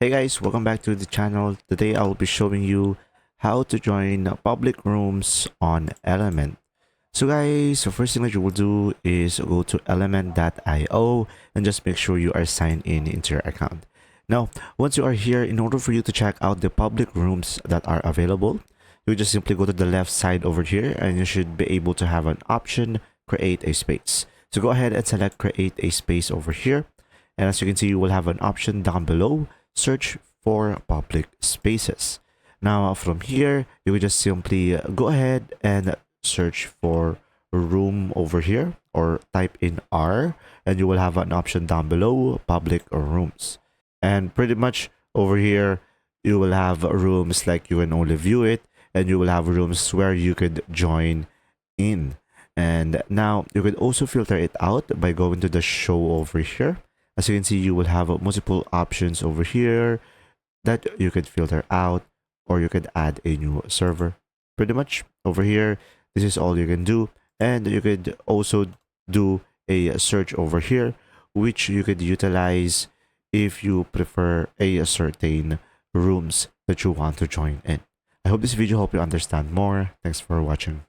Hey guys, welcome back to the channel. Today I'll be showing you how to join public rooms on Element. So guys, the first thing that you will do is go to element.io and just make sure you are signed in into your account. Now, once you are here, in order for you to check out the public rooms that are available, you just simply go to the left side over here and you should be able to have an option, create a space. So go ahead and select create a space over here. And as you can see, you will have an option down below, search for public spaces. Now from here, you will just simply go ahead and search for room over here or type in R and you will have an option down below, public rooms. And pretty much over here, you will have rooms like you can only view it, and you will have rooms where you could join in. And now you could also filter it out by going to the show over here. As you can see, you will have multiple options over here that you could filter out, or you could add a new server. Pretty much over here, this is all you can do. And you could also do a search over here, which you could utilize if you prefer a certain rooms that you want to join in. I hope this video helped you understand more. Thanks for watching.